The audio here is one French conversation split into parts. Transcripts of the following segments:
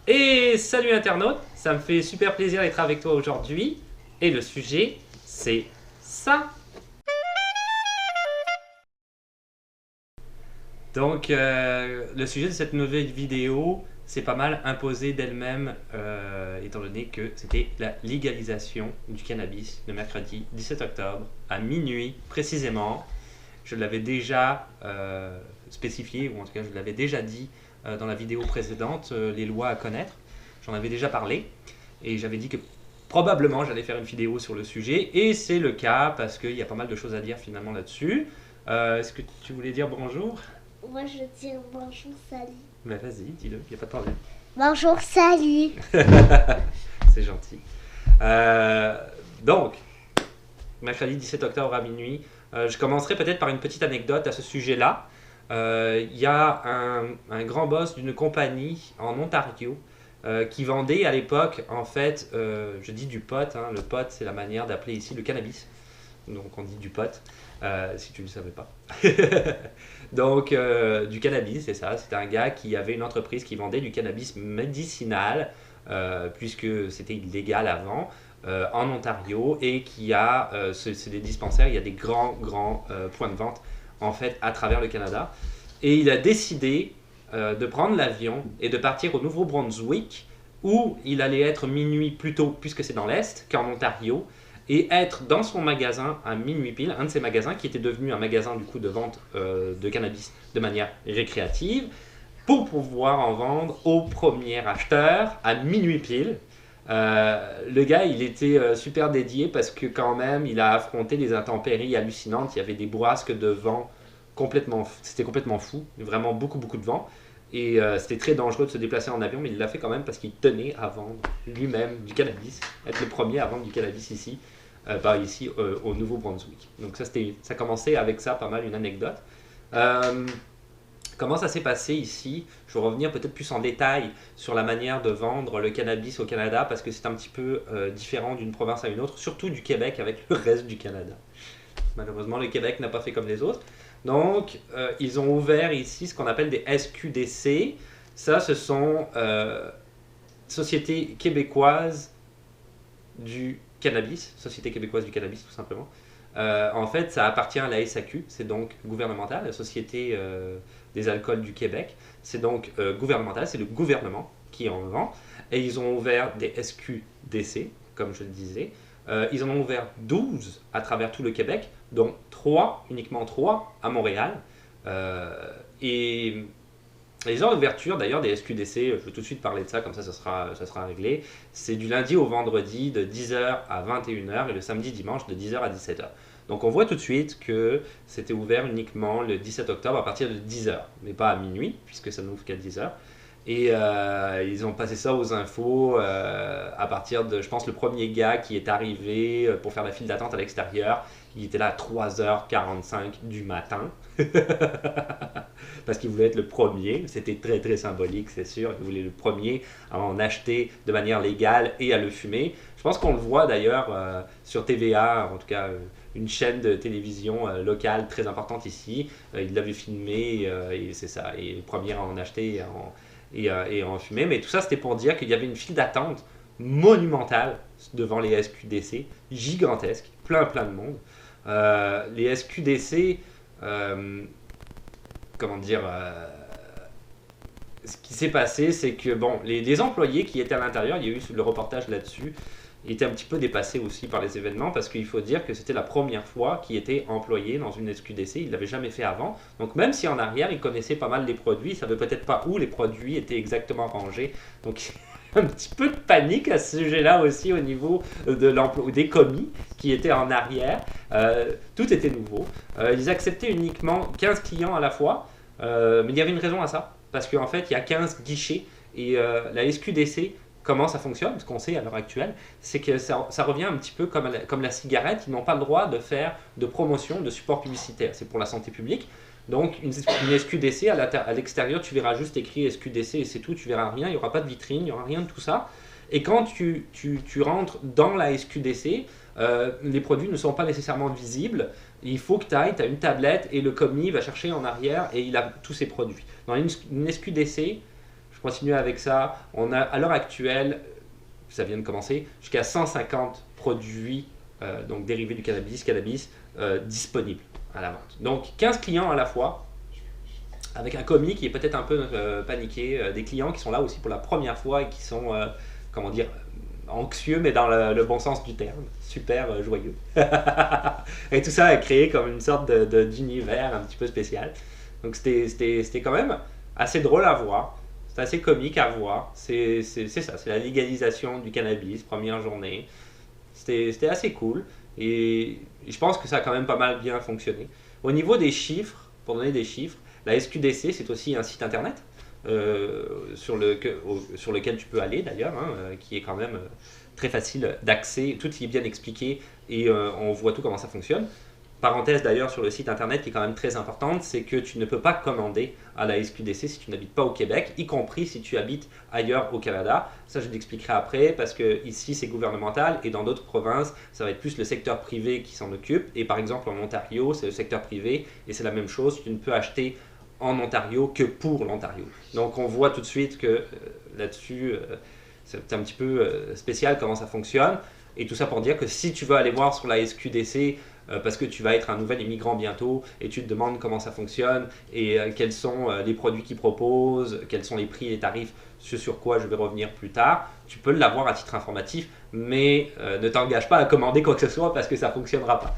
Et salut internaute, ça me fait super plaisir d'être avec toi aujourd'hui. Et le sujet, c'est ça. Donc, le sujet de cette nouvelle vidéo, c'est pas mal imposé d'elle-même, étant donné que c'était la légalisation du cannabis le mercredi 17 octobre à minuit précisément. Je l'avais déjà spécifié, ou en tout cas je l'avais déjà dit dans la vidéo précédente, les lois à connaître. J'en avais déjà parlé et j'avais dit que probablement j'allais faire une vidéo sur le sujet et c'est le cas parce qu'il y a pas mal de choses à dire finalement là-dessus. Est-ce que tu voulais dire bonjour? Moi, je dis bonjour, salut. Ben vas-y, dis-le, il n'y a pas de problème. Bonjour, salut. C'est gentil. Donc, mercredi 17 octobre à minuit, je commencerai peut-être par une petite anecdote à ce sujet-là. Il y a un grand boss d'une compagnie en Ontario qui vendait à l'époque, en fait, je dis du pot, hein, le pot c'est la manière d'appeler ici le cannabis, donc on dit du pot, si tu ne le savais pas. Donc du cannabis, c'est ça, c'était un gars qui avait une entreprise qui vendait du cannabis médicinal, puisque c'était illégal avant, en Ontario, et qui a, c'est des dispensaires, il y a des grands points de vente en fait à travers le Canada. Et il a décidé de prendre l'avion et de partir au Nouveau-Brunswick, où il allait être minuit plus tôt, puisque c'est dans l'Est, qu'en Ontario, et être dans son magasin à minuit pile, un de ses magasins qui était devenu un magasin du coup de vente de cannabis de manière récréative, pour pouvoir en vendre au premier acheteur à minuit pile. Le gars, il était super dédié parce que quand même, il a affronté des intempéries hallucinantes. Il y avait des bourrasques de vent c'était complètement fou, vraiment beaucoup de vent. Et c'était très dangereux de se déplacer en avion, mais il l'a fait quand même parce qu'il tenait à vendre lui-même du cannabis, être le premier à vendre du cannabis ici, ici au Nouveau-Brunswick. Donc ça commençait avec ça, pas mal une anecdote. Euh, Comment ça s'est passé ici? Je vais revenir peut-être plus en détail sur la manière de vendre le cannabis au Canada parce que c'est un petit peu différent d'une province à une autre, surtout du Québec avec le reste du Canada. Malheureusement, le Québec n'a pas fait comme les autres. Donc, ils ont ouvert ici ce qu'on appelle des SQDC. Ça, ce sont Sociétés québécoises du cannabis, Société québécoise du cannabis tout simplement. En fait, ça appartient à la SAQ, c'est donc gouvernemental, la Société des alcools du Québec. C'est donc gouvernemental, c'est le gouvernement qui en vend. Et ils ont ouvert des SQDC, comme je le disais. Ils en ont ouvert 12 à travers tout le Québec, dont 3, uniquement 3 à Montréal. Et les heures d'ouverture d'ailleurs des SQDC, je vais tout de suite parler de ça, comme ça sera réglé. C'est du lundi au vendredi de 10h à 21h et le samedi dimanche de 10h à 17h. Donc on voit tout de suite que c'était ouvert uniquement le 17 octobre à partir de 10h, mais pas à minuit, puisque ça n'ouvre qu'à 10h. Et ils ont passé ça aux infos à partir de, je pense, le premier gars qui est arrivé pour faire la file d'attente à l'extérieur. Il était là à 3h45 du matin. Parce qu'il voulait être le premier. C'était très symbolique, c'est sûr. Il voulait le premier à en acheter de manière légale et à le fumer. Je pense qu'on le voit d'ailleurs sur TVA, en tout cas une chaîne de télévision locale très importante ici. Il l'avait filmé et c'est ça. Et le premier à en acheter et en fumer. Mais tout ça, c'était pour dire qu'il y avait une file d'attente monumentale devant les SQDC, gigantesque, plein de monde. Les SQDC, comment dire, ce qui s'est passé, c'est que bon, les employés qui étaient à l'intérieur, il y a eu le reportage là-dessus, étaient un petit peu dépassés aussi par les événements parce qu'il faut dire que c'était la première fois qu'ils étaient employés dans une SQDC, ils ne l'avaient jamais fait avant. Donc même si en arrière, ils connaissaient pas mal les produits, ils ne savaient peut-être pas où les produits étaient exactement rangés. Donc un petit peu de panique à ce sujet-là aussi au niveau de l'emploi, des commis qui étaient en arrière. Tout était nouveau. Ils acceptaient uniquement 15 clients à la fois, mais il y avait une raison à ça. Parce qu'en fait, il y a 15 guichets et la SQDC, comment ça fonctionne, ce qu'on sait à l'heure actuelle, c'est que ça revient un petit peu comme la cigarette. Ils n'ont pas le droit de faire de promotion, de support publicitaire. C'est pour la santé publique. Donc une SQDC, à l'extérieur, tu verras juste écrit SQDC et c'est tout, tu verras rien, il n'y aura pas de vitrine, il n'y aura rien de tout ça. Et quand tu rentres dans la SQDC, les produits ne sont pas nécessairement visibles. Il faut que tu ailles, tu as une tablette et le commis va chercher en arrière et il a tous ses produits. Dans une SQDC, continue avec ça. On a à l'heure actuelle, ça vient de commencer, jusqu'à 150 produits donc dérivés du cannabis disponibles à la vente. Donc 15 clients à la fois, avec un commis qui est peut-être un peu paniqué, des clients qui sont là aussi pour la première fois et qui sont, comment dire, anxieux, mais dans le bon sens du terme, super joyeux. Et tout ça a créé comme une sorte d'univers un petit peu spécial. Donc c'était quand même assez drôle à voir, c'est assez comique à voir. C'est ça, c'est la légalisation du cannabis, première journée. C'était assez cool et je pense que ça a quand même pas mal bien fonctionné. Au niveau des chiffres, pour donner des chiffres, la SQDC c'est aussi un site internet sur lequel tu peux aller d'ailleurs, hein, qui est quand même très facile d'accès, tout y est bien expliqué et on voit tout comment ça fonctionne. Parenthèse d'ailleurs sur le site internet qui est quand même très importante, c'est que tu ne peux pas commander à la SQDC si tu n'habites pas au Québec, y compris si tu habites ailleurs au Canada. Ça je l'expliquerai après parce que ici c'est gouvernemental et dans d'autres provinces ça va être plus le secteur privé qui s'en occupe. Et par exemple en Ontario c'est le secteur privé et c'est la même chose, tu ne peux acheter en Ontario que pour l'Ontario. Donc on voit tout de suite que là-dessus c'est un petit peu spécial comment ça fonctionne. Et tout ça pour dire que si tu veux aller voir sur la SQDC parce que tu vas être un nouvel immigrant bientôt et tu te demandes comment ça fonctionne et quels sont les produits qu'ils proposent, quels sont les prix et les tarifs, ce sur quoi je vais revenir plus tard, tu peux l'avoir à titre informatif, mais ne t'engage pas à commander quoi que ce soit parce que ça ne fonctionnera pas.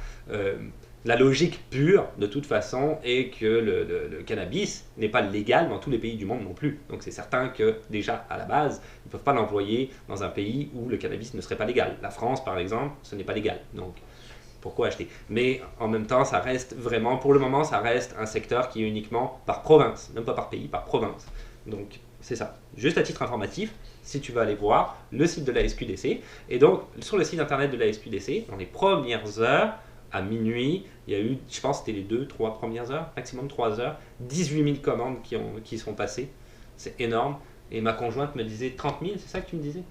La logique pure, de toute façon, est que le cannabis n'est pas légal dans tous les pays du monde non plus. Donc c'est certain que déjà, à la base, ils ne peuvent pas l'employer dans un pays où le cannabis ne serait pas légal. La France, par exemple, ce n'est pas légal. Donc pourquoi acheter? Mais en même temps, ça reste vraiment, pour le moment, ça reste un secteur qui est uniquement par province, même pas par pays, par province. Donc c'est ça. Juste à titre informatif, si tu veux aller voir le site de la SQDC, et donc sur le site internet de la SQDC, dans les premières heures, à minuit, il y a eu, je pense que c'était les 2-3 premières heures, maximum 3 heures, 18 000 commandes qui sont passées. C'est énorme. Et ma conjointe me disait 30 000, c'est ça que tu me disais?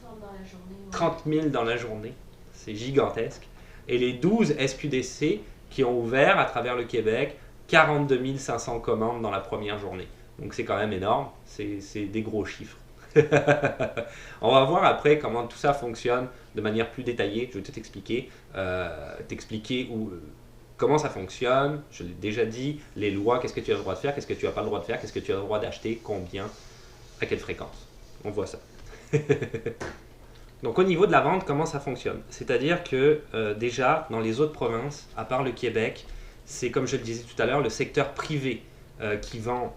Dans la journée, ouais. 30 000 dans la journée. C'est gigantesque. Et les 12 SQDC qui ont ouvert à travers le Québec, 42 500 commandes dans la première journée. Donc c'est quand même énorme. C'est des gros chiffres. On va voir après comment tout ça fonctionne de manière plus détaillée. Je vais tout expliquer, comment ça fonctionne. Je l'ai déjà dit, les lois, qu'est-ce que tu as le droit de faire, qu'est-ce que tu n'as pas le droit de faire, qu'est-ce que tu as le droit d'acheter, combien, à quelle fréquence. On voit ça. Donc au niveau de la vente, comment ça fonctionne? C'est-à-dire que déjà, dans les autres provinces, à part le Québec, c'est comme je le disais tout à l'heure, le secteur privé qui vend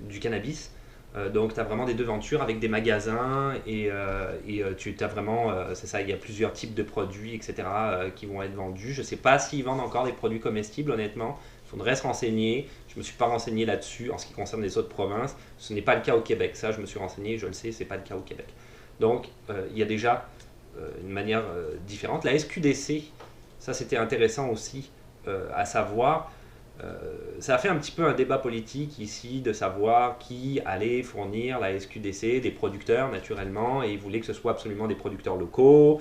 du cannabis. Donc tu as vraiment des devantures avec des magasins et tu as vraiment, c'est ça, il y a plusieurs types de produits, etc. Qui vont être vendus. Je ne sais pas s'ils vendent encore des produits comestibles, honnêtement. Il faudrait se renseigner. Je ne me suis pas renseigné là-dessus en ce qui concerne les autres provinces. Ce n'est pas le cas au Québec. Ça, je me suis renseigné, je le sais, ce n'est pas le cas au Québec. Donc il y a déjà une manière différente. La SQDC, ça c'était intéressant aussi à savoir. Ça a fait un petit peu un débat politique ici de savoir qui allait fournir la SQDC, des producteurs naturellement, et ils voulaient que ce soit absolument des producteurs locaux.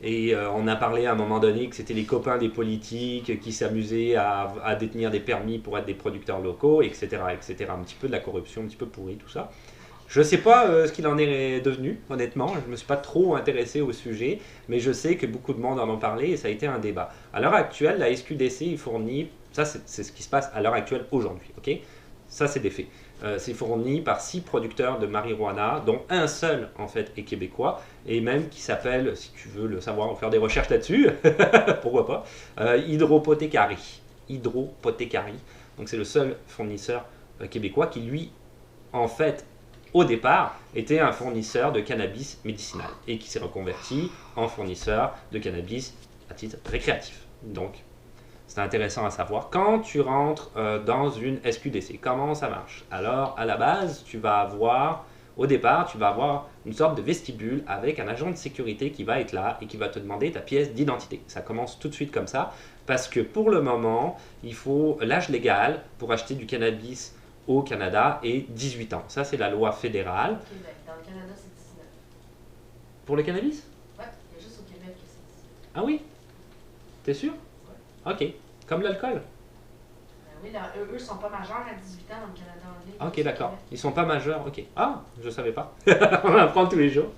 Et on a parlé à un moment donné que c'était les copains des politiques qui s'amusaient à détenir des permis pour être des producteurs locaux, etc., etc. Un petit peu de la corruption, un petit peu pourri tout ça. Je ne sais pas ce qu'il en est devenu, honnêtement. Je ne me suis pas trop intéressé au sujet, mais je sais que beaucoup de monde en ont parlé et ça a été un débat. À l'heure actuelle, la SQDC il fournit, ça c'est ce qui se passe à l'heure actuelle aujourd'hui, ok? Ça c'est des faits. C'est fourni par 6 producteurs de marijuana, dont un seul en fait est québécois, et même qui s'appelle, si tu veux le savoir ou faire des recherches là-dessus, pourquoi pas, Hydropothécarie. Hydropothécarie. Donc c'est le seul fournisseur québécois qui lui, en fait, au départ, était un fournisseur de cannabis médicinal et qui s'est reconverti en fournisseur de cannabis à titre récréatif. Donc, c'est intéressant à savoir. Quand tu rentres dans une SQDC, comment ça marche? Alors, à la base, au départ, tu vas avoir une sorte de vestibule avec un agent de sécurité qui va être là et qui va te demander ta pièce d'identité. Ça commence tout de suite comme ça parce que pour le moment, il faut l'âge légal pour acheter du cannabis au Canada et 18 ans. Ça, c'est la loi fédérale. Au Québec. Dans le Canada, c'est 19. Pour le cannabis? Ouais, il y a juste au Québec que c'est 19. Ah oui? T'es sûr? Ouais. Ok. Comme l'alcool? oui, eux sont pas majeurs à 18 ans dans le Canada anglais. Ah, ok, d'accord. Ils sont pas majeurs, ok. Ah, je savais pas. On apprend tous les jours.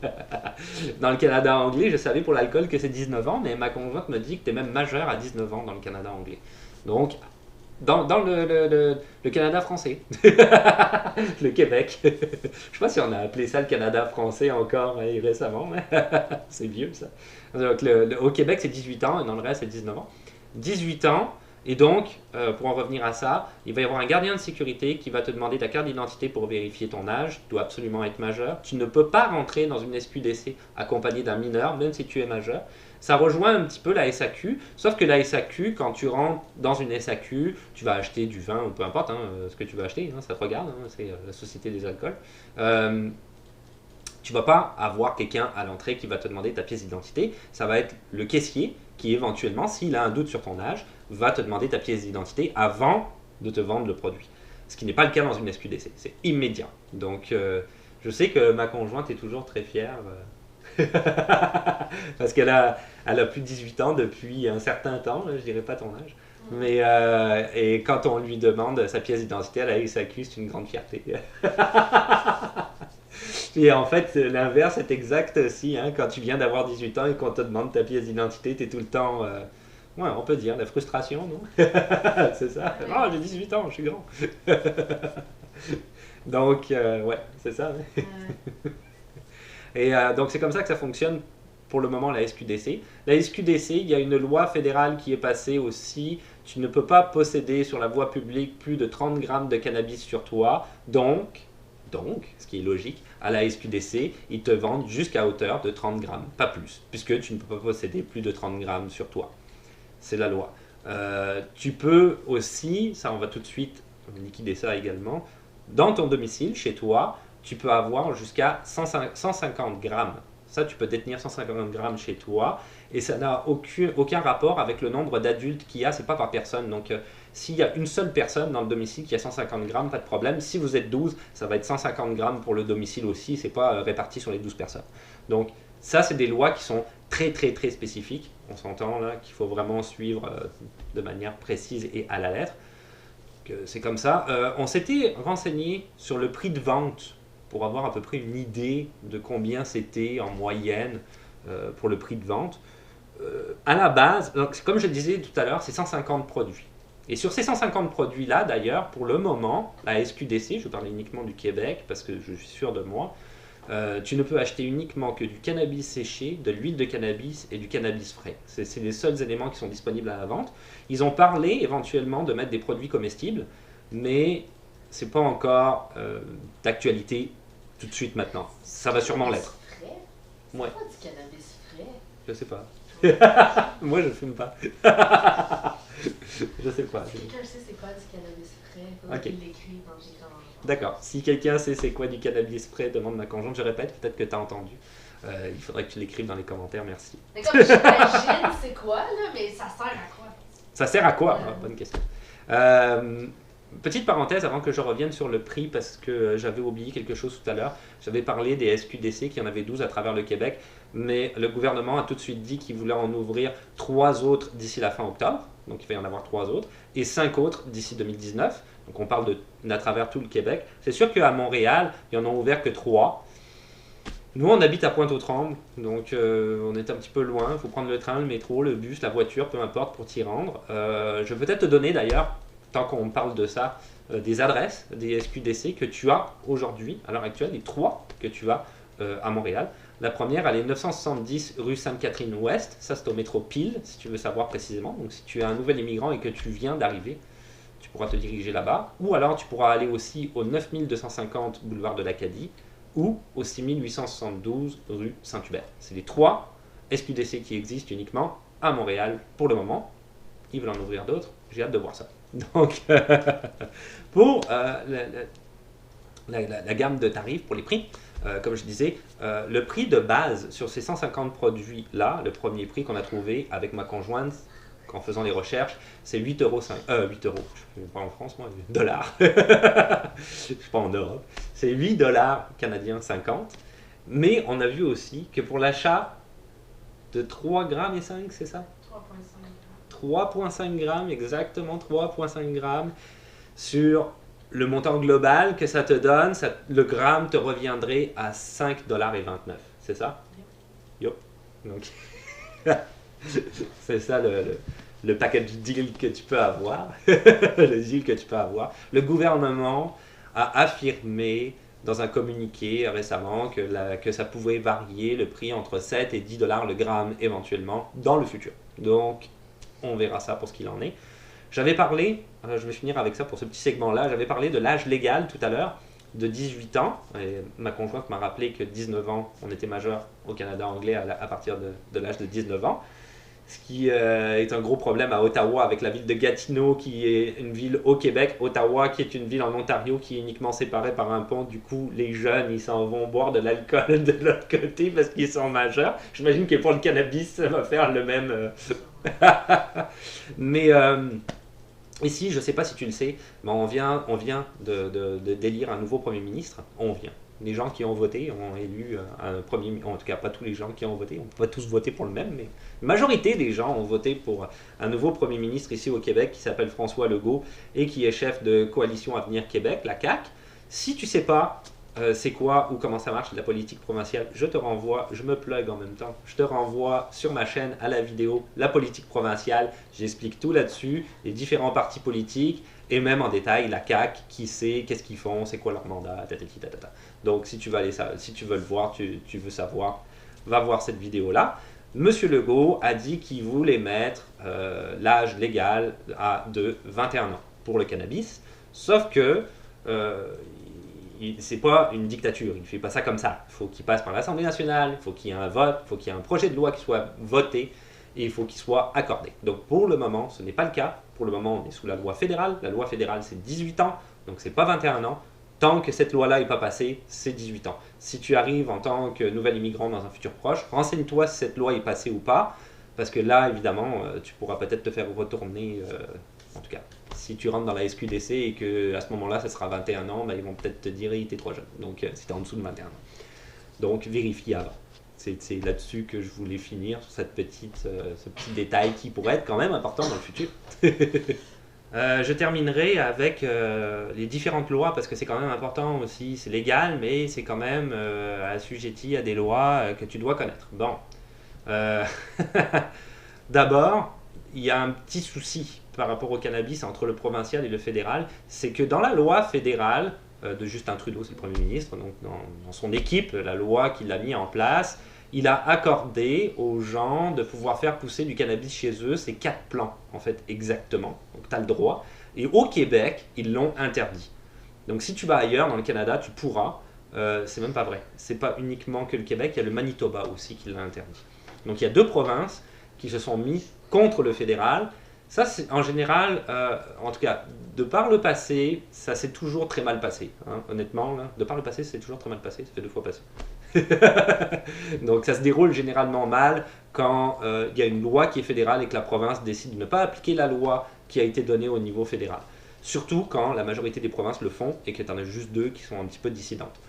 Dans le Canada anglais, je savais pour l'alcool que c'est 19 ans, mais ma conjointe me dit que tu es même majeur à 19 ans dans le Canada anglais. Donc, dans le Canada français. Le Québec. Je sais pas si on a appelé ça le Canada français encore récemment, mais c'est vieux ça. Donc, au Québec, c'est 18 ans et dans le reste, c'est 19 ans. 18 ans, et donc, pour en revenir à ça, il va y avoir un gardien de sécurité qui va te demander ta carte d'identité pour vérifier ton âge. Tu dois absolument être majeur. Tu ne peux pas rentrer dans une SQDC accompagné d'un mineur, même si tu es majeur. Ça rejoint un petit peu la SAQ, sauf que la SAQ, quand tu rentres dans une SAQ, tu vas acheter du vin ou peu importe ce que tu vas acheter, ça te regarde, c'est la Société des alcools. Tu vas pas avoir quelqu'un à l'entrée qui va te demander ta pièce d'identité. Ça va être le caissier qui éventuellement, s'il a un doute sur ton âge, va te demander ta pièce d'identité avant de te vendre le produit. Ce qui n'est pas le cas dans une SQDC, c'est immédiat. Donc je sais que ma conjointe est toujours très fière parce qu'elle a plus de 18 ans depuis un certain temps, je dirais pas ton âge. Mais et quand on lui demande sa pièce d'identité à la SAQ, c'est une grande fierté. Et en fait, l'inverse est exact aussi. Quand tu viens d'avoir 18 ans et qu'on te demande ta pièce d'identité, tu es tout le temps, ouais, on peut dire, la frustration, non? C'est ça. Oh, j'ai 18 ans, je suis grand. Donc, ouais, c'est ça. Et donc, c'est comme ça que ça fonctionne pour le moment, la SQDC. La SQDC, il y a une loi fédérale qui est passée aussi. Tu ne peux pas posséder sur la voie publique plus de 30 grammes de cannabis sur toi. Donc, ce qui est logique, à la SQDC, ils te vendent jusqu'à hauteur de 30 grammes, pas plus, puisque tu ne peux pas posséder plus de 30 grammes sur toi. C'est la loi. Tu peux aussi, ça on va tout de suite liquider ça également, dans ton domicile, chez toi, tu peux avoir jusqu'à 150 grammes. Ça, tu peux détenir 150 grammes chez toi, et ça n'a aucun rapport avec le nombre d'adultes qu'il y a, c'est pas par personne. Donc, s'il y a une seule personne dans le domicile qui a 150 grammes, pas de problème. Si vous êtes 12, ça va être 150 grammes pour le domicile aussi, c'est pas réparti sur les 12 personnes. Donc, ça, c'est des lois qui sont très, très, très spécifiques. On s'entend là qu'il faut vraiment suivre de manière précise et à la lettre. C'est comme ça. On s'était renseigné sur le prix de vente pour avoir à peu près une idée de combien c'était en moyenne pour le prix de vente. À la base, donc, comme je le disais tout à l'heure, c'est 150 produits. Et sur ces 150 produits-là, d'ailleurs, pour le moment, la SQDC, je parle uniquement du Québec parce que je suis sûr de moi, tu ne peux acheter uniquement que du cannabis séché, de l'huile de cannabis et du cannabis frais. C'est les seuls éléments qui sont disponibles à la vente. Ils ont parlé éventuellement de mettre des produits comestibles, mais ce n'est pas encore d'actualité tout de suite maintenant. Ça va sûrement l'être. C'est Ouais. pas du cannabis frais. Je sais pas. Moi, je fume pas. Je sais pas. Si quelqu'un sait c'est quoi du cannabis frais, il faudrait Ok. qu'il l'écrive dans les commentaires. D'accord. Si quelqu'un sait c'est quoi du cannabis frais, demande ma conjointe. Je répète, peut-être que tu as entendu. Il faudrait que tu l'écrives dans les commentaires, merci. Mais comme j'imagine c'est quoi, là, mais ça sert à quoi? Ça sert à quoi? Bonne question. Petite parenthèse avant que je revienne sur le prix, parce que j'avais oublié quelque chose tout à l'heure. J'avais parlé des SQDC, qu'il y en avait 12 à travers le Québec, mais le gouvernement a tout de suite dit qu'il voulait en ouvrir 3 autres d'ici la fin octobre, donc il va y en avoir 3 autres, et 5 autres d'ici 2019. Donc on parle d'à travers tout le Québec. C'est sûr qu'à Montréal, ils en ont ouvert que 3. Nous, on habite à Pointe-aux-Trembles, donc on est un petit peu loin. Il faut prendre le train, le métro, le bus, la voiture, peu importe, pour t'y rendre. Je vais peut-être te donner d'ailleurs, tant qu'on parle de ça, des adresses des SQDC que tu as aujourd'hui, à l'heure actuelle, les 3 que tu as à Montréal. La première, elle est 970 rue Sainte-Catherine-Ouest. Ça, c'est au métro Peel, si tu veux savoir précisément. Donc, si tu es un nouvel immigrant et que tu viens d'arriver, tu pourras te diriger là-bas. Ou alors, tu pourras aller aussi au 9250 boulevard de l'Acadie ou au 6872 rue Saint-Hubert. C'est les 3 SQDC qui existent uniquement à Montréal pour le moment. Ils veulent en ouvrir d'autres. J'ai hâte de voir ça. Donc, pour la gamme de tarifs, pour les prix, comme je disais, le prix de base sur ces 150 produits-là, le premier prix qu'on a trouvé avec ma conjointe en faisant les recherches, c'est 8 euros. 8 euros, je ne suis pas en France, moi, dollars. Je ne suis pas en Europe. C'est 8 dollars canadiens 50. Mais on a vu aussi que pour l'achat de 3 grammes et 5, c'est ça? 3,5. 3,5 grammes, exactement 3,5 grammes sur le montant global que ça te donne. Le gramme te reviendrait à 5,29 $. C'est ça? Yo. Donc, c'est ça le package deal que tu peux avoir. Le deal que tu peux avoir. Le gouvernement a affirmé dans un communiqué récemment que ça pouvait varier le prix entre 7 et 10 $ le gramme éventuellement dans le futur. Donc, on verra ça pour ce qu'il en est. J'avais parlé, je vais finir avec ça pour ce petit segment-là, j'avais parlé de l'âge légal tout à l'heure, de 18 ans. Et ma conjointe m'a rappelé que 19 ans, on était majeur au Canada anglais à partir de l'âge de 19 ans. Ce qui est un gros problème à Ottawa avec la ville de Gatineau qui est une ville au Québec, Ottawa qui est une ville en Ontario qui est uniquement séparée par un pont. Du coup, les jeunes, ils s'en vont boire de l'alcool de l'autre côté parce qu'ils sont majeurs. J'imagine que pour le cannabis, ça va faire le même... Mais ici, je ne sais pas si tu le sais, mais on vient d'élire un nouveau Premier ministre. Les gens qui ont voté ont élu un premier ministre, en tout cas pas tous les gens qui ont voté, on ne peut pas tous voter pour le même, mais la majorité des gens ont voté pour un nouveau Premier ministre ici au Québec qui s'appelle François Legault et qui est chef de Coalition Avenir Québec, la CAQ. Si tu ne sais pas c'est quoi ou comment ça marche la politique provinciale, je te renvoie, je me plug en même temps, je te renvoie sur ma chaîne à la vidéo La politique provinciale, j'explique tout là-dessus, les différents partis politiques et même en détail la CAQ, qui c'est, qu'est-ce qu'ils font, c'est quoi leur mandat, tatati tatata. Donc si tu veux le voir, tu veux savoir, va voir cette vidéo-là. Monsieur Legault a dit qu'il voulait mettre l'âge légal de 21 ans pour le cannabis, sauf que c'est pas une dictature, il ne fait pas ça comme ça. Il faut qu'il passe par l'Assemblée nationale, il faut qu'il y ait un vote, il faut qu'il y ait un projet de loi qui soit voté et il faut qu'il soit accordé. Donc pour le moment, ce n'est pas le cas. Pour le moment, on est sous la loi fédérale. La loi fédérale, c'est 18 ans, donc c'est pas 21 ans. Tant que cette loi-là n'est pas passée, c'est 18 ans. Si tu arrives en tant que nouvel immigrant dans un futur proche, renseigne-toi si cette loi est passée ou pas, parce que là, évidemment, tu pourras peut-être te faire retourner, en tout cas, si tu rentres dans la SQDC et qu'à ce moment-là, ça sera 21 ans, ben, ils vont peut-être te dire « t'es trop jeune », donc si tu es en dessous de 21 ans. Donc, vérifie avant. C'est là-dessus que je voulais finir, sur ce petit détail qui pourrait être quand même important dans le futur. Je terminerai avec les différentes lois, parce que c'est quand même important aussi. C'est légal, mais c'est quand même assujetti à des lois que tu dois connaître. Bon. D'abord, il y a un petit souci par rapport au cannabis entre le provincial et le fédéral. C'est que dans la loi fédérale de Justin Trudeau, c'est le Premier ministre, donc dans son équipe, la loi qu'il a mis en place, il a accordé aux gens de pouvoir faire pousser du cannabis chez eux. C'est 4 plants, en fait, exactement. Donc, tu as le droit. Et au Québec, ils l'ont interdit. Donc, si tu vas ailleurs, dans le Canada, tu pourras. C'est même pas vrai. C'est pas uniquement que le Québec, il y a le Manitoba aussi qui l'a interdit. Donc, il y a 2 provinces qui se sont mis contre le fédéral. Ça, c'est en général, en tout cas, de par le passé, ça s'est toujours très mal passé. Hein, honnêtement, là, de par le passé, c'est toujours très mal passé. Ça fait 2 fois passé. Donc ça se déroule généralement mal quand il y a une loi qui est fédérale et que la province décide de ne pas appliquer la loi qui a été donnée au niveau fédéral. Surtout quand la majorité des provinces le font et que tu en as juste 2 qui sont un petit peu dissidentes.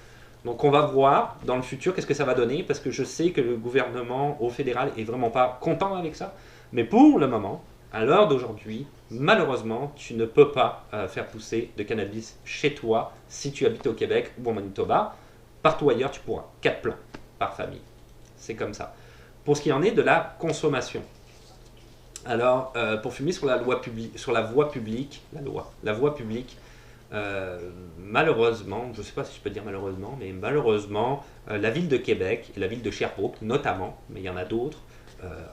Donc on va voir dans le futur qu'est-ce que ça va donner, parce que je sais que le gouvernement au fédéral est vraiment pas content avec ça. Mais pour le moment, à l'heure d'aujourd'hui, malheureusement, tu ne peux pas faire pousser de cannabis chez toi si tu habites au Québec ou au Manitoba. Partout ailleurs, tu pourras. 4 plants par famille. C'est comme ça. Pour ce qui en est de la consommation. Alors, pour fumer sur la voie publique, malheureusement, je ne sais pas si je peux dire malheureusement, mais malheureusement, la ville de Québec et la ville de Sherbrooke, notamment, mais il y en a d'autres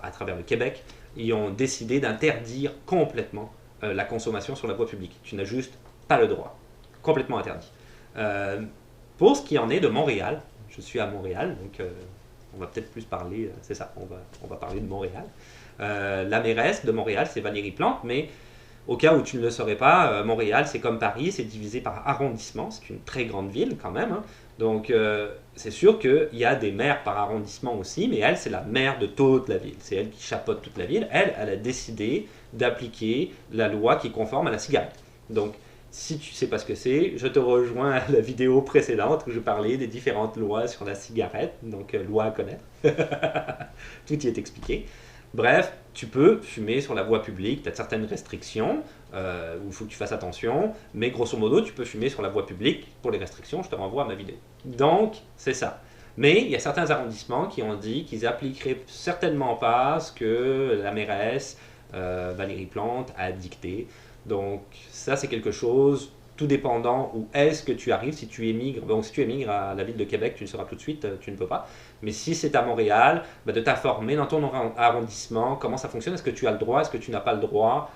à travers le Québec, ils ont décidé d'interdire complètement la consommation sur la voie publique. Tu n'as juste pas le droit. Complètement interdit. Pour ce qui en est de Montréal, je suis à Montréal, donc on va peut-être plus parler, c'est ça, on va parler de Montréal. La mairesse de Montréal, c'est Valérie Plante, mais au cas où tu ne le saurais pas, Montréal, c'est comme Paris, c'est divisé par arrondissement, c'est une très grande ville quand même. Hein. Donc c'est sûr qu'il y a des maires par arrondissement aussi, mais elle, c'est la maire de toute la ville. C'est elle qui chapeaute toute la ville. Elle a décidé d'appliquer la loi qui est conforme à la cigarette. Donc, si tu ne sais pas ce que c'est, je te rejoins à la vidéo précédente où je parlais des différentes lois sur la cigarette, donc loi à connaître. Tout y est expliqué. Bref, tu peux fumer sur la voie publique, tu as certaines restrictions, où il faut que tu fasses attention, mais grosso modo, tu peux fumer sur la voie publique. Pour les restrictions, je te renvoie à ma vidéo. Donc, c'est ça. Mais il y a certains arrondissements qui ont dit qu'ils appliqueraient certainement pas ce que la mairesse Valérie Plante a dicté. Donc ça c'est quelque chose, tout dépendant où est-ce que tu arrives, si tu émigres. Donc si tu émigres à la ville de Québec, tu le sauras tout de suite, tu ne peux pas. Mais si c'est à Montréal, de t'informer dans ton arrondissement, comment ça fonctionne, est-ce que tu as le droit, est-ce que tu n'as pas le droit,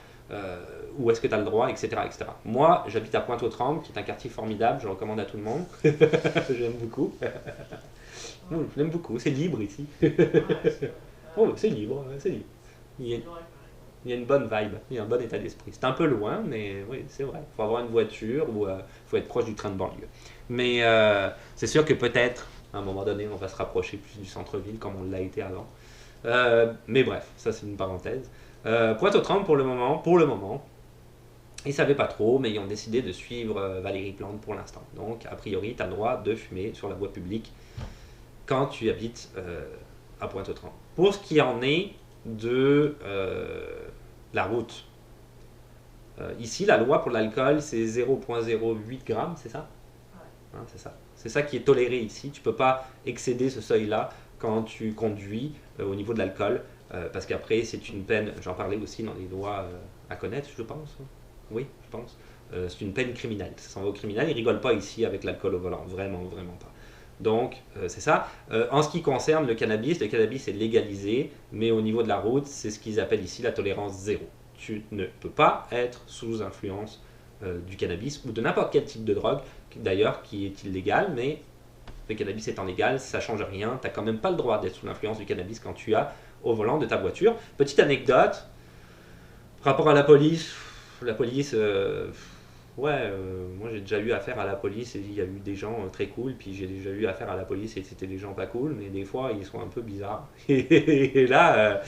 où est-ce que tu as le droit, etc., etc. Moi, j'habite à Pointe-aux-Trembles, qui est un quartier formidable, je le recommande à tout le monde. J'aime beaucoup. J'aime beaucoup, c'est libre ici. Oh, c'est libre, c'est libre. Il y a une bonne vibe, il y a un bon état d'esprit. C'est un peu loin, mais oui, c'est vrai. Il faut avoir une voiture ou il faut être proche du train de banlieue. Mais c'est sûr que peut-être, à un moment donné, on va se rapprocher plus du centre-ville comme on l'a été avant. Mais bref, ça c'est une parenthèse. Pointe-aux-Trembles pour le moment, ils ne savaient pas trop, mais ils ont décidé de suivre Valérie Plante pour l'instant. Donc, a priori, tu as le droit de fumer sur la voie publique quand tu habites à Pointe-aux-Trembles. Pour ce qui en est de la route, ici, la loi pour l'alcool, c'est 0,08 grammes, c'est ça? Ouais. Hein, c'est ça. C'est ça qui est toléré ici. Tu ne peux pas excéder ce seuil-là quand tu conduis au niveau de l'alcool, parce qu'après, c'est une peine, j'en parlais aussi dans les lois à connaître, je pense. Oui, je pense. C'est une peine criminelle. Ça s'en va au criminel. Ils rigolent pas ici avec l'alcool au volant. Vraiment, vraiment pas. Donc, c'est ça. En ce qui concerne le cannabis est légalisé, mais au niveau de la route, c'est ce qu'ils appellent ici la tolérance zéro. Tu ne peux pas être sous influence du cannabis ou de n'importe quel type de drogue, d'ailleurs, qui est illégal, mais le cannabis étant légal, ça ne change rien. Tu n'as quand même pas le droit d'être sous l'influence du cannabis quand tu as au volant de ta voiture. Petite anecdote, rapport à la police, moi j'ai déjà eu affaire à la police et il y a eu des gens très cool, puis j'ai déjà eu affaire à la police et c'était des gens pas cool, mais des fois ils sont un peu bizarres. Et là,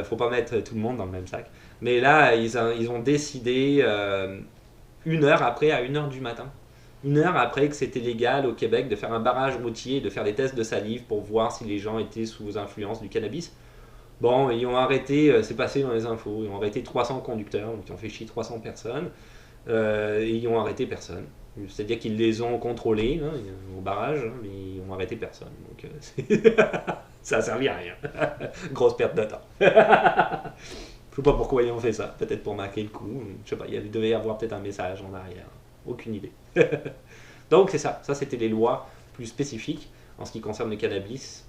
faut pas mettre tout le monde dans le même sac. Mais là, ils ont décidé une heure après, à 1h du matin, une heure après que c'était légal au Québec de faire un barrage routier, de faire des tests de salive pour voir si les gens étaient sous influence du cannabis. Bon, ils ont arrêté, c'est passé dans les infos, ils ont arrêté 300 conducteurs, donc ils ont fait chier 300 personnes, et ils ont arrêté personne. C'est-à-dire qu'ils les ont contrôlés hein, au barrage, hein, mais ils ont arrêté personne. Donc ça a servi à rien. Grosse perte de temps. Je sais pas pourquoi ils ont fait ça. Peut-être pour marquer le coup. Je sais pas, il devait y avoir peut-être un message en arrière. Aucune idée. Donc c'est ça. Ça, c'était les lois plus spécifiques en ce qui concerne le cannabis.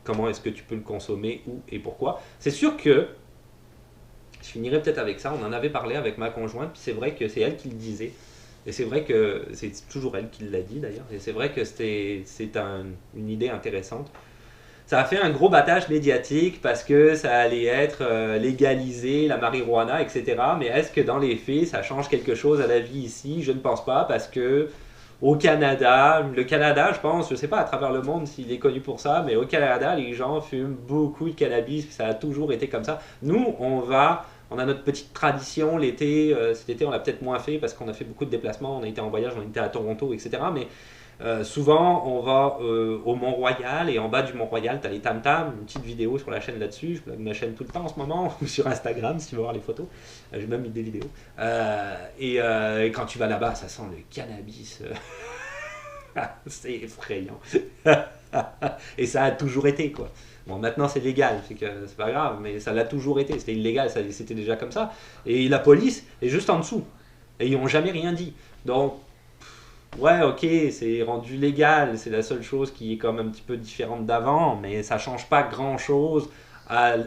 Comment est-ce que tu peux le consommer, où et pourquoi. C'est sûr que, je finirai peut-être avec ça, on en avait parlé avec ma conjointe, puis c'est vrai que c'est elle qui le disait. Et c'est vrai que, c'est toujours elle qui l'a dit d'ailleurs, et c'est vrai que c'est une idée intéressante. Ça a fait un gros battage médiatique parce que ça allait être légalisé, la marijuana, etc. Mais est-ce que dans les faits, ça change quelque chose à la vie ici? Je ne pense pas parce que au Canada, le Canada, je pense, je ne sais pas à travers le monde s'il est connu pour ça, mais au Canada, les gens fument beaucoup de cannabis, ça a toujours été comme ça. Nous, on a notre petite tradition l'été, cet été on l'a peut-être moins fait parce qu'on a fait beaucoup de déplacements, on a été en voyage, on était à Toronto, etc. Mais souvent, on va au Mont-Royal et en bas du Mont-Royal, tu as les tam-tams, une petite vidéo sur la chaîne là-dessus. Je plug ma chaîne tout le temps en ce moment, ou sur Instagram si tu veux voir les photos. J'ai même mis des vidéos. Et quand tu vas là-bas, ça sent le cannabis. C'est effrayant. Et ça a toujours été, quoi. Bon, maintenant c'est légal, c'est pas grave, mais ça l'a toujours été. C'était illégal, c'était déjà comme ça. Et la police est juste en dessous. Et ils n'ont jamais rien dit. Donc, ouais, ok, c'est rendu légal, c'est la seule chose qui est comme un petit peu différente d'avant, mais ça change pas grand-chose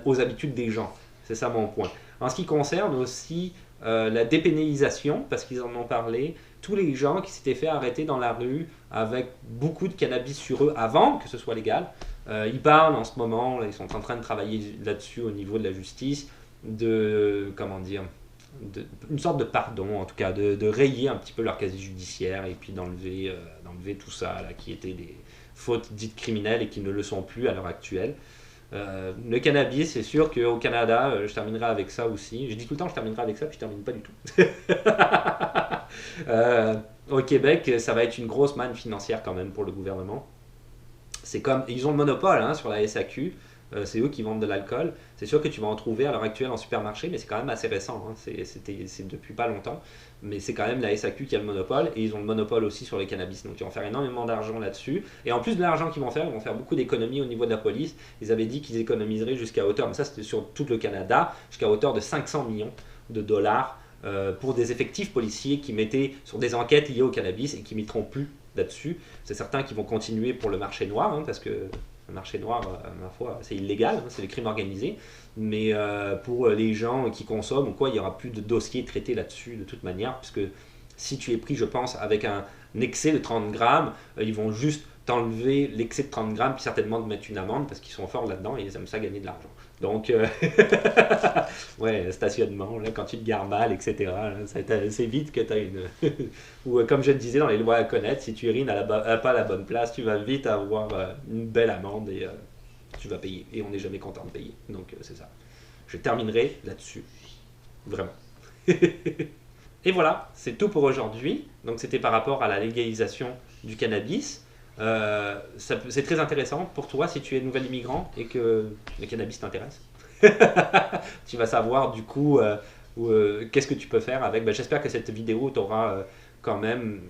aux habitudes des gens. C'est ça mon point. En ce qui concerne aussi la dépénalisation, parce qu'ils en ont parlé, tous les gens qui s'étaient fait arrêter dans la rue avec beaucoup de cannabis sur eux avant que ce soit légal, ils parlent en ce moment, là, ils sont en train de travailler là-dessus au niveau de la justice, comment dire, une sorte de pardon, en tout cas, de rayer un petit peu leur casier judiciaire et puis d'enlever tout ça, là, qui étaient des fautes dites criminelles et qui ne le sont plus à l'heure actuelle. Le cannabis, c'est sûr qu'au Canada, je terminerai avec ça aussi. Je dis tout le temps je terminerai avec ça, puis je termine pas du tout. Au Québec, ça va être une grosse manne financière quand même pour le gouvernement. C'est comme, ils ont le monopole hein, sur la SAQ. c'est eux qui vendent de l'alcool. C'est sûr que tu vas en trouver à l'heure actuelle en supermarché, mais c'est quand même assez récent, hein. C'est depuis pas longtemps. Mais c'est quand même la SAQ qui a le monopole, et ils ont le monopole aussi sur le cannabis. Donc ils vont faire énormément d'argent là-dessus. Et en plus de l'argent qu'ils vont faire beaucoup d'économies au niveau de la police. Ils avaient dit qu'ils économiseraient jusqu'à hauteur, mais ça c'était sur tout le Canada, jusqu'à hauteur de 500 millions de dollars pour des effectifs policiers qui mettaient sur des enquêtes liées au cannabis et qui ne mettront plus là-dessus. C'est certains qui vont continuer pour le marché noir, hein, parce que le marché noir, ma foi, c'est illégal, hein, c'est le crime organisé. Mais pour les gens qui consomment ou quoi, il n'y aura plus de dossiers traités là-dessus de toute manière, puisque si tu es pris, je pense, avec un excès de 30 grammes, ils vont juste t'enlever l'excès de 30 grammes, puis certainement te mettre une amende, parce qu'ils sont forts là-dedans et ils aiment ça gagner de l'argent. Donc, ouais, stationnement, là, quand tu te gares mal, etc., là, c'est vite que tu as une... Ou comme je te disais dans les lois à connaître, si tu urines pas à la bonne place, tu vas vite avoir une belle amende et tu vas payer. Et on n'est jamais content de payer. Donc, c'est ça. Je terminerai là-dessus. Vraiment. Et voilà, c'est tout pour aujourd'hui. Donc, c'était par rapport à la légalisation du cannabis. C'est très intéressant pour toi si tu es nouvel immigrant et que le cannabis t'intéresse. Tu vas savoir du coup qu'est-ce que tu peux faire avec. Ben, j'espère que cette vidéo t'aura quand même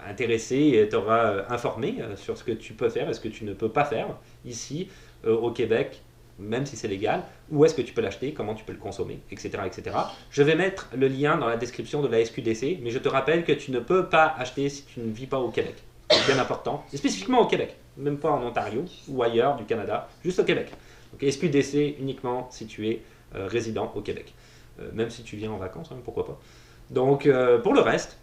intéressé et t'aura informé sur ce que tu peux faire et ce que tu ne peux pas faire ici au Québec, même si c'est légal, où est-ce que tu peux l'acheter, comment tu peux le consommer, etc., etc. Je vais mettre le lien dans la description de la SQDC, mais je te rappelle que tu ne peux pas acheter si tu ne vis pas au Québec. C'est bien important, et spécifiquement au Québec, même pas en Ontario ou ailleurs du Canada, juste au Québec. Donc SQDC uniquement si tu es résident au Québec, même si tu viens en vacances, hein, pourquoi pas. Donc pour le reste,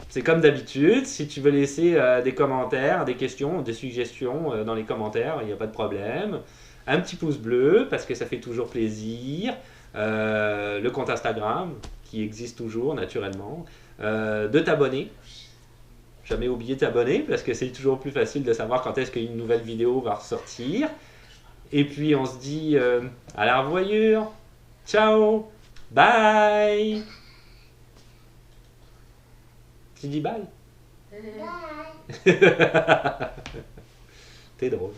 c'est comme d'habitude, si tu veux laisser des commentaires, des questions, des suggestions dans les commentaires, il n'y a pas de problème. Un petit pouce bleu, parce que ça fait toujours plaisir. Le compte Instagram, qui existe toujours naturellement. De t'abonner. Jamais oublier de t'abonner, parce que c'est toujours plus facile de savoir quand est-ce qu'une nouvelle vidéo va ressortir. Et puis on se dit à la revoyure. Ciao. Bye. Tu dis bye. Bye. T'es drôle.